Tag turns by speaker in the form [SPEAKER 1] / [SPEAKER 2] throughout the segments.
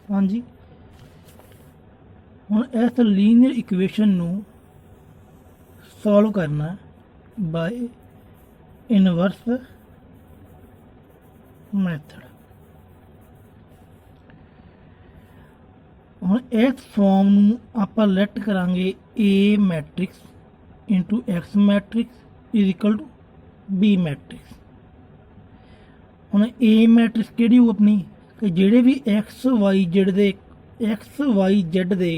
[SPEAKER 1] हाँ जी, हुण इस लीनियर इक्वेशन नू सॉल्व करना बाय इनवर्स मैथड। ਹੁਣ ਇਸ ਫਾਰਮ ਨੂੰ ਆਪਾਂ ਲੈਟ ਕਰਾਂਗੇ A matrix into X matrix is equal to B matrix. ਹੁਣ A ਮੈਟ੍ਰਿਕਸ ਕਿਹੜੀ ਹੋਊ ਆਪਣੀ ਕਿ ਜਿਹੜੇ ਵੀ X Y Z ਦੇ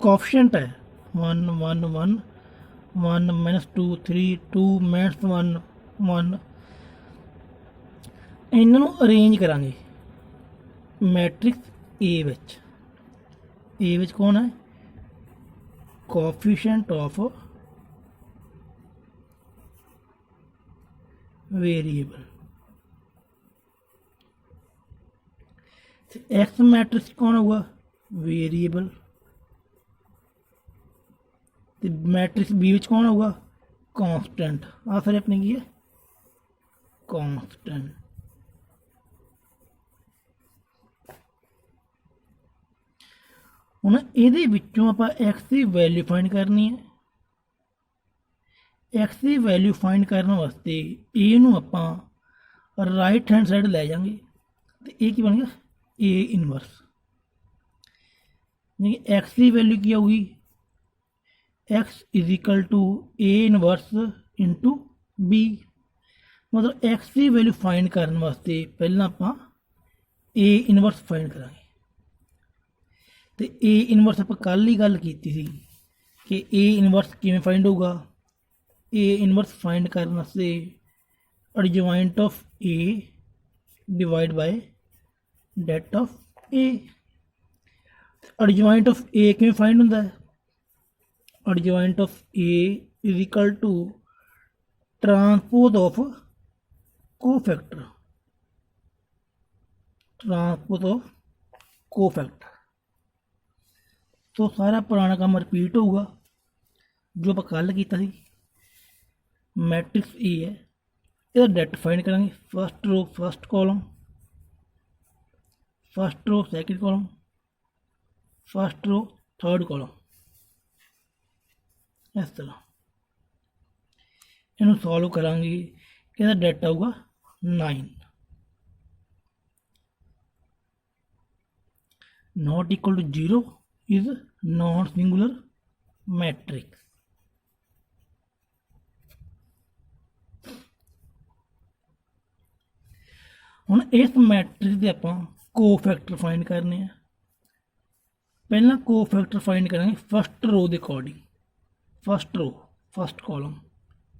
[SPEAKER 1] ਕੋਐਫੀਸ਼ੀਐਂਟ ਹੈ 1 1 1 1 -2 3 2 -1 1 ਇਹਨਾਂ ਨੂੰ ਅਰੇਂਜ ਕਰਾਂਗੇ ਮੈਟ੍ਰਿਕਸ A ਵਿੱਚ। ए विच कौन है coefficient of variable. X matrix कौन होगा वेरिएबल। मैट्रिक्स बी विच कौन होगा कांस्टेंट। आ फिर अपने की है कांस्टेंट। ਹੁਣ ਇਹਦੇ ਵਿੱਚੋਂ ਆਪਾਂ x ਦੀ ਵੈਲਿਊ ਫਾਈਂਡ ਕਰਨੀ ਹੈ। x ਦੀ ਵੈਲਿਊ ਫਾਈਂਡ ਕਰਨ ਵਾਸਤੇ a ਨੂੰ ਆਪਾਂ ਰਾਈਟ ਹੈਂਡ ਸਾਈਡ ਲੈ ਜਾਵਾਂਗੇ ਤੇ ਇਹ ਕੀ ਬਣ ਗਿਆ a ਇਨਵਰਸ। ਯਾਨੀ ਕਿ x ਦੀ ਵੈਲਿਊ ਕੀ ਆਊਗੀ x is equal to a inverse into b। ਮਤਲਬ x ਦੀ ਵੈਲਿਊ ਫਾਈਂਡ ਕਰਨ ਵਾਸਤੇ ਪਹਿਲਾਂ ਆਪਾਂ a ਇਨਵਰਸ ਫਾਈਂਡ ਕਰਾਂਗੇ। तो ए इनवर्स आप कल ही गल की थी कि ए इनवर्स किवें फाइंड होगा। ए इनवर्स फाइंड करने वास्ते adjoint of A divide by det of A. Adjoint of A किवें फाइंड होंदा है adjoint of A is equal to transpose of cofactor. Transpose of cofactor. तो सारा पुराना काम रिपीट होगा जो आप कल किया सी। मैट्रिक्स ए है यदा डेट फाइंड करेंगे first row first column first row second column first row third column. इस तरह इनू सॉल्व करांगे कि डेट आऊगा 9 not equal to 0 is non singular matrix। ਹੁਣ इस मैट्रिक्स के ਆਪਾਂ कोफैक्टर फाइंड करने हैं। पहला कोफैक्टर फाइंड करेंगे फस्ट रो के according. First row first column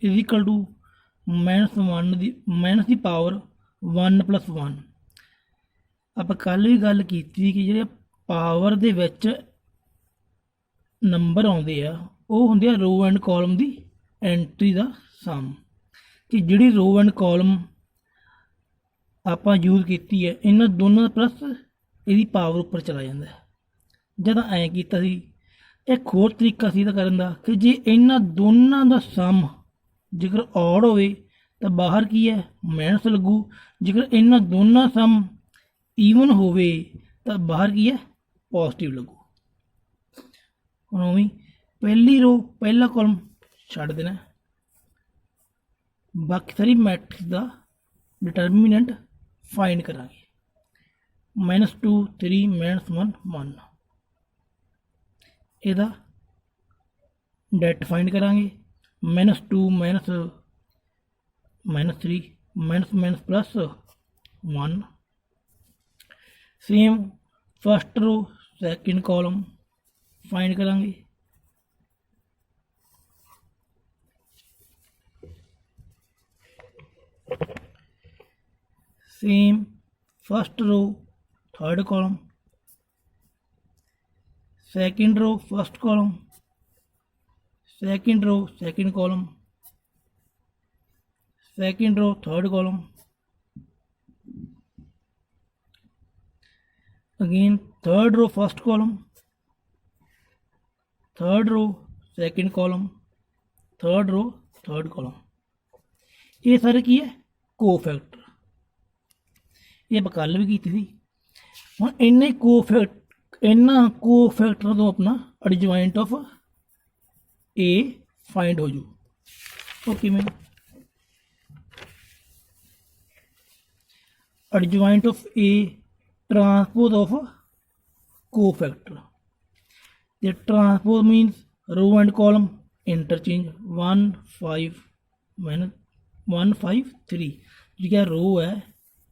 [SPEAKER 1] is equal to minus की पावर 1 + 1। आप कल भी गल की कि ਜਿਹੜੇ पावर ਦੇ ਵਿੱਚ नंबर आते हैं वो होंगे रो एंड कॉलम की एंट्री का सम। कि जी रो एंड कॉलम आप यूज की है इन्होंने दोनों का प्लस यदी पावर उपर चला जाता है। जब ऐ किया एक होर तरीका सी करन दा कि जे इन्होंने दोनों का सम जेकर ऑड होवे तो बाहर की है माइनस लगू। जेकर इन्होंने दोनों सम ईवन होवे तो बाहर की है पॉजिटिव लगू। ਹੁਣ ਉਵੇਂ पहली रो पहला कॉलम छड्ड देना बाकी सारी मैट्रिक्स का डिटरमिनेंट फाइंड करांगे -2 3 -1 1। ਇਹਦਾ डेट फाइंड करांगे -2 -3 +1। Same first row second column find करांगे same first row third column second row first column second row second column second row third column again third row first column third row second column third row third column. ये सारे की है cofactor. ਇਹ ਆਪਾਂ ਕੱਲ੍ਹ ਵੀ ਕੀਤੀ ਸੀ। ਹੁਣ ਇਹਨਾਂ ਕੋਫੈਕਟਰ ਤੋਂ ਆਪਣਾ ਐਡਜੁਆਇੰਟ ਆਫ ਏ ਫਾਈਂਡ ਹੋ ਜੂ। ਉਹ ਕਿਵੇਂ? Adjoint of A transpose of cofactor. The transpose means row and column interchange 1 5 minus 1 5 3। जो रो है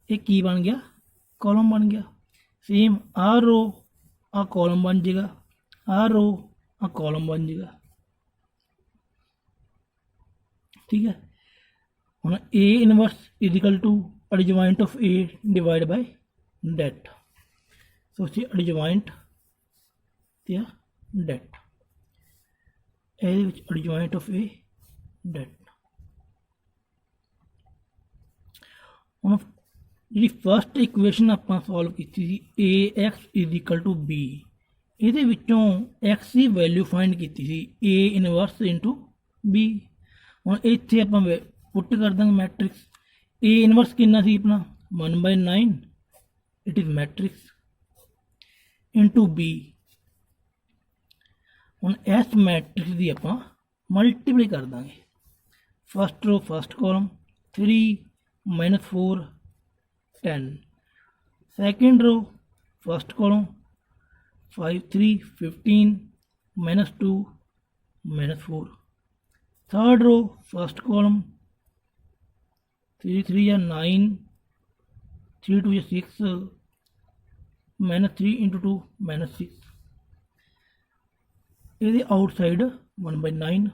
[SPEAKER 1] ये की बन गया? कॉलम बन गया। सेम आ रो आ कॉलम बन जाएगा, आ रो आ कॉलम बन जाएगा। ठीक है। हम A inverse is equal to adjoint of A divide by det. So adjoint ਤੇ ਡੈਟ, ਇਹਦੇ ਵਿੱਚ ਐਡਜੁਆਇੰਟ ਆਫ ਏ ਡੈਟ। ਹੁਣ ਜਿਹੜੀ ਫਸਟ ਇਕੁਏਸ਼ਨ ਆਪਾਂ ਸੋਲਵ ਕੀਤੀ ਸੀ ax is equal to b, ਇਹਦੇ ਵਿੱਚੋਂ x ਦੀ ਵੈਲਿਊ ਫਾਈਂਡ ਕੀਤੀ ਸੀ a ਇਨਵਰਸ ਇਨਟੂ b। ਹੁਣ ਇੱਥੇ ਆਪਾਂ ਪੁੱਟ ਕਰ ਦਾਂਗੇ ਮੈਟ੍ਰਿਕਸ। a ਇਨਵਰਸ ਕਿੰਨਾ ਸੀ ਆਪਣਾ 1/9, it is matrix into b। ਹੁਣ ਇਸ ਮੈਟ੍ਰਿਕਸ ਦੀ ਆਪਾਂ ਮਲਟੀਪਲਾਈ ਕਰ ਦਾਂਗੇ। First row first column 3 - 4 10, second row first column 5 3 15 -2 -4, third row first column 3 3 या 9 3 2 या 6 -3 × 2 -6, ये आउटसाइड 1/9।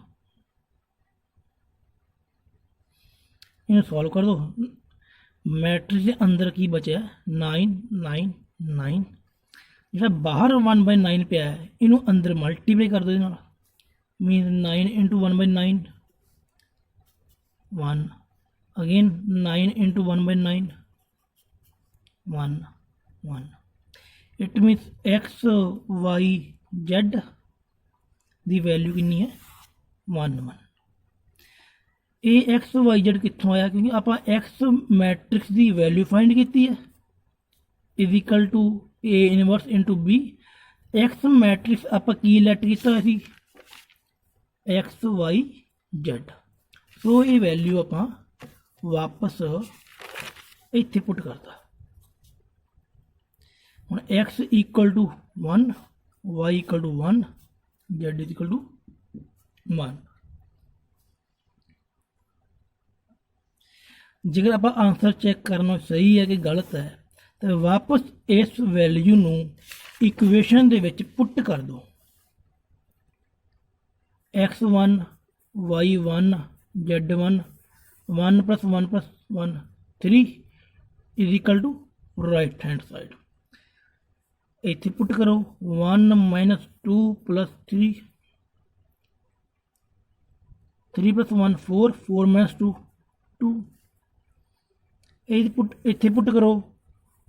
[SPEAKER 1] इन्हें सॉल्व कर दो। मैट्रिक्स के अंदर की बचा है 9 9 9, जो बाहर 1/9 पे है इनू अंदर मल्टीप्लाई कर दो। Mean 9 × 1/9 1, again 9 × 1/9 1 1। It means x y z the value ਕਿੰਨੀ ਹੈ 1 1। ਇਹ एक्स वाई जेड कितों आया? क्योंकि आप एक्स मैट्रिक्स की वैल्यू फाइंड की है is equal to A inverse into B. X matrix आप की लैट किया एक्स वाई जेड। सो ये वैल्यू आप वापस इत्थे पुट करता। हुण X equal to 1, Y equal to 1, Z is equal to 1। जेकर आप आंसर चेक करना सही है कि गलत है तो वापस इस वैल्यू नू इक्वेशन दे विच पुट कर दो। x1 y1 z1 1 + 1 + 1 3 is equal to right hand side. इत्थे पुट करो 1 - 2 + 3 3 + 1 4 4 - 2 2। इत्थे पुट करो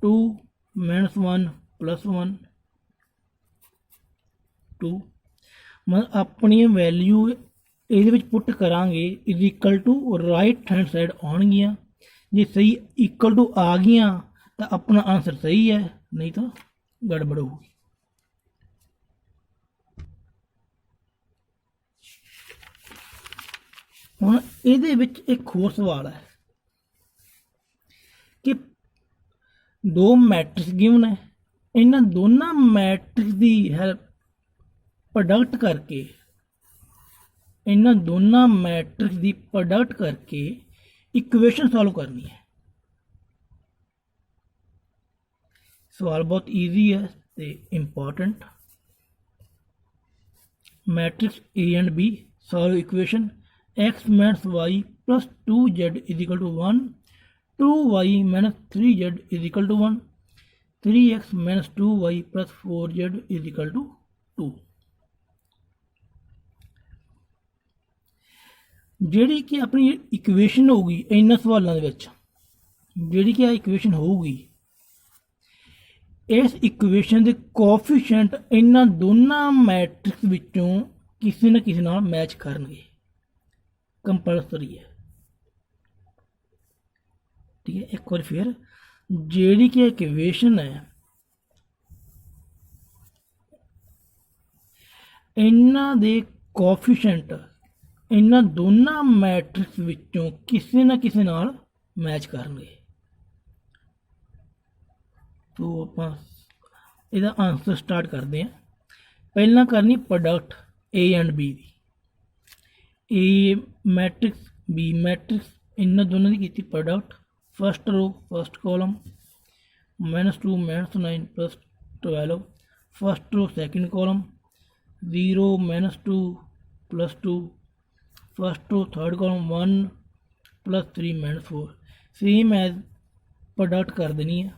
[SPEAKER 1] 2 - 1 + 1 2। मतलब अपनी वैल्यू ये पुट करांगे is equal to right hand side आउणगियां। जे सही इक्वल टू आ गई तो अपना आंसर सही है, नहीं तो गड़बड़ होगी। हुण इहदे विच एक होर सवाल है कि दो मैट्रिक्स गिवन है, इन्हां दोनों मैट्रिक्स की हेल्प प्रोडक्ट करके इन्हां दोनों मैट्रिक्स की प्रोडक्ट करके इक्वेशन सॉल्व करनी है। सवाल बहुत ईजी है तो important. Matrix A and B solve equation x - y + 2z is equal to 1, 2y - 3z is equal to 1, 3x - 2y + 4z is equal to 2। ਜਿਹੜੀ कि अपनी इक्वेशन होगी इन्हां सवालों के ਜਿਹੜੀ कि इक्वेशन होगी, इस इक्वेशन के कोएफिशिएंट इन्हां दोनों मैट्रिक्स विचों किसी न किसी नाल मैच करनगे, कंपलसरी है। ठीक है, एक बार फिर ਜਿਹੜੀ ਕਿ ਇਕੁਏਸ਼ਨ ਹੈ ਇਹਨਾਂ ਦੇ ਕੋਐਫੀਸ਼ੀਐਂਟ ਇਹਨਾਂ ਦੋਨਾਂ ਮੈਟ੍ਰਿਕਸ ਵਿੱਚੋਂ ਕਿਸੇ ਨਾ ਕਿਸੇ ਨਾਲ ਮੈਚ ਕਰਨਗੇ। ਤੋ ਆਪਾਂ ਇਹਦਾ ਆਨਸਰ ਸਟਾਰਟ ਕਰਦੇ ਹਾਂ। ਪਹਿਲਾਂ ਕਰਨੀ ਪ੍ਰੋਡਕਟ A ਐਂਡ B ਦੀ। A ਮੈਟ੍ਰਿਕਸ B ਮੈਟ੍ਰਿਕਸ, ਇਹਨਾਂ ਦੋਨਾਂ ਦੀ ਕੀਤੀ product. First row first column -2 -9 +12, first row second column 0 -2 +2, first row third column 1 +3 -4। Same as product कर देनी है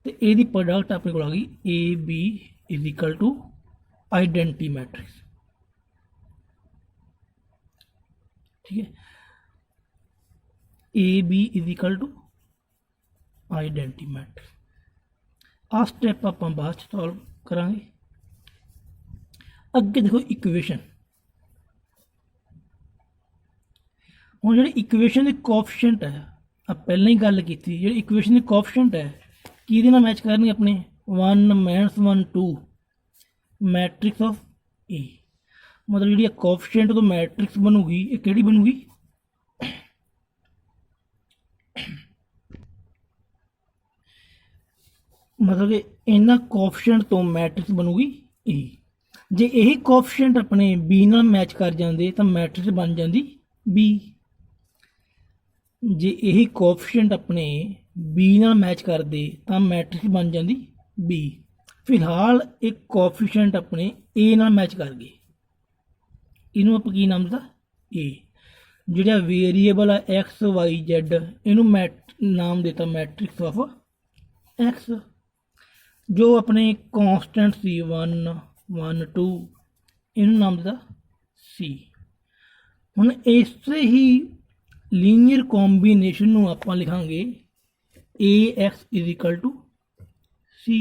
[SPEAKER 1] तो यदी प्रोडक्ट अपने को आ गई AB = आइडेंटिटी मैट्रिक्स। ठीक है, AB = आइडेंटिटी मैट्रिक्स। आ स्टैप आप बाद सॉल्व करांगे। अगे देखो इक्वेशन, हुण जिहड़ी इक्वेशन के कोएफिशिएंट है आप पहले ही गल की थी, जिहड़ी इक्वेशन के कोएफिशिएंट है किहदे नाल मैच करनगे अपने 1 -1 2 मैट्रिक्स ऑफ ए। मतलब जिहड़ी कोएफिशिएंट तो मैट्रिक्स बनूगी ये किहड़ी बनूगी मतलब कि इन्हां कोएफिशिएंट तो मैट्रिक्स बनूगी ए। जे यही कोएफिशिएंट अपने बी नाल मैच कर जाते तो मैट्रिक्स बन जाती बी। जे यही कोएफिशिएंट अपने बी नाल मैच करते तो मैट्रिक्स बन जाती बी। फिलहाल एक कोएफिशिएंट अपने ए नाल मैच कर गए, इनू आप की नाम दिता ए। जिहड़ा वेरीएबल है XYZ इनू नाम देता मैट्रिक्स ऑफ एक्स। जो अपने कॉन्स्टेंट सी 1 1 2 इनू नाम दिता सी। हुण इस ही लीनियर कॉम्बीनेशन नू आपां लिखांगे AX = C।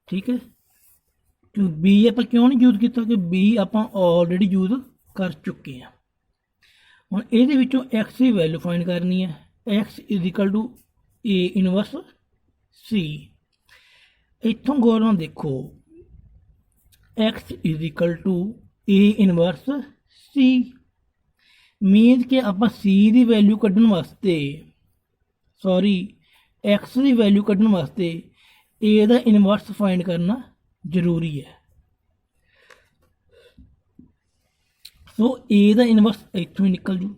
[SPEAKER 1] ठीक है, तो B आप क्यों नहीं यूज किया कि B आप ऑलरेडी यूज कर चुके हैं। हुण इहदे विचों X की वैल्यू फाइंड करनी है। X = A inverse C। इत्थों गौर नाल देखो X = A इनवर्स C मीनस कि आप C की वैल्यू कढ़न वास्ते X की वैल्यू कढ़न वास्ते A का इनवर्स फाइंड करना जरूरी है। सो A का इनवर्स इत्थों ही निकल जू।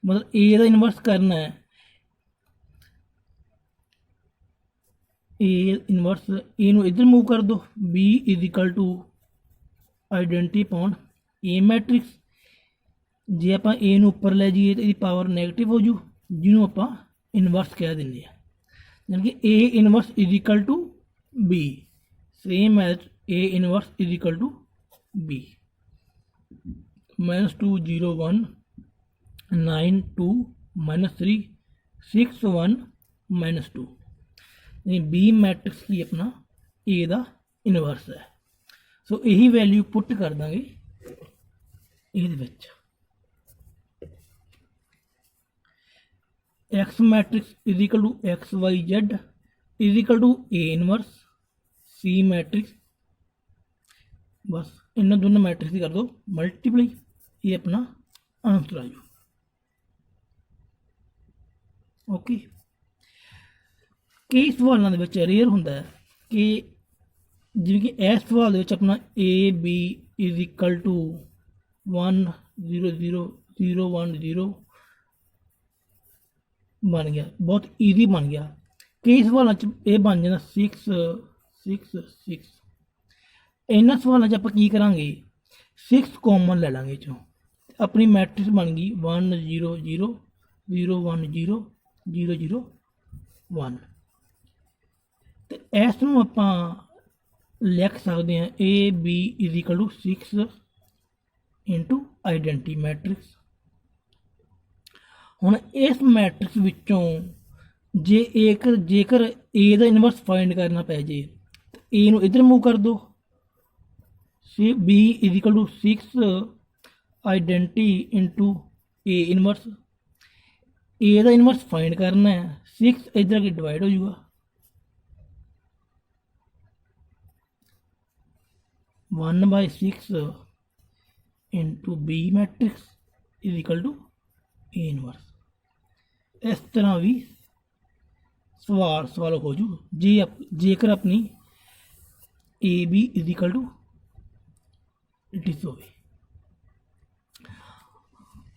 [SPEAKER 1] मतलब A का इनवर्स करना है, A इनवर्स ए नू इधर मूव कर दो। B = identity upon A matrix. जे आप A नू उपर लै जाइए तो इसकी पावर नैगेटिव हो जू, जिन्हों आप इनवर्स कह देंगे। यानी कि A inverse = B, same as A inverse = B। -2 0 1 9 2 -3 6 1 -2 B matrix की अपना ए का इनवर्स है। सो यही वैल्यू पुट कर देंगे ये x matrix = XYZ = A inverse C matrix. बस इन दोनों मैट्रिक्स की कर दो मल्टीप्लाई, ये अपना आंसर आ जाओ। ओके, कई सवालों के रेयर होंदा है कि जिवें कि इस सवाल अपना AB = 1 0 0 0 1 0 बन गया, बहुत ईजी बन गया। कई सवालों ये बन जाता 6 6 6। इन्होंने सवालों आप की करांगे 6 कॉमन ले लेंगे चो, अपनी मैट्रिक्स बन गई 1 0 0 0 1 0 0 0 1। तो इस आप लिख सकते हैं AB = 6 इंटू आइडेंटिटी मैट्रिक्स। हुण इस मैट्रिक्स विचों जे एक जेकर A का इनवर्स फाइंड करना पै जे तो A नूं इधर मूव कर दो। B = 6 identity into A inverse. A का इनवर्स फाइंड करना है 6 इधर के डिवाइड हो जाएगा 1/6 into B matrix is equal to A inverse. इस तरह भी सवाल सवाल हो जू जेकर अपनी A B is equal to this होवे।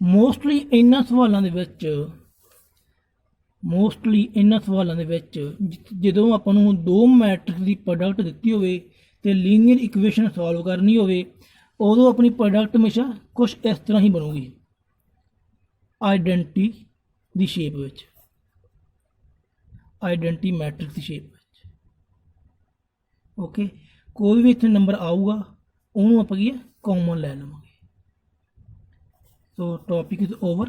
[SPEAKER 1] ਮੋਸਟਲੀ ਇਹਨਾਂ ਸਵਾਲਾਂ ਦੇ ਵਿੱਚ ਜਦੋਂ ਆਪਾਂ ਨੂੰ ਦੋ ਮੈਟ੍ਰਿਕਸ ਦੀ ਪ੍ਰੋਡਕਟ ਦਿੱਤੀ ਹੋਵੇ ਤੇ ਲੀਨੀਅਰ ਇਕੁਏਸ਼ਨ ਸੋਲਵ ਕਰਨੀ ਹੋਵੇ ਉਦੋਂ ਆਪਣੀ ਪ੍ਰੋਡਕਟ ਹਮੇਸ਼ਾ ਕੁਝ ਇਸ ਤਰ੍ਹਾਂ ਹੀ ਬਣੂਗੀ ਆਈਡੈਂਟੀ ਦੀ ਸ਼ੇਪ ਵਿੱਚ, ਆਈਡੈਂਟੀ ਮੈਟ੍ਰਿਕਸ ਦੀ ਸ਼ੇਪ ਵਿੱਚ। ਓਕੇ, ਕੋਈ ਵੀ ਇੱਥੇ ਨੰਬਰ ਆਊਗਾ ਉਹਨੂੰ ਆਪਾਂ ਕੀ ਹੈ ਕਾਮਨ ਲੈ ਲਵਾਂਗੇ। So topic is over.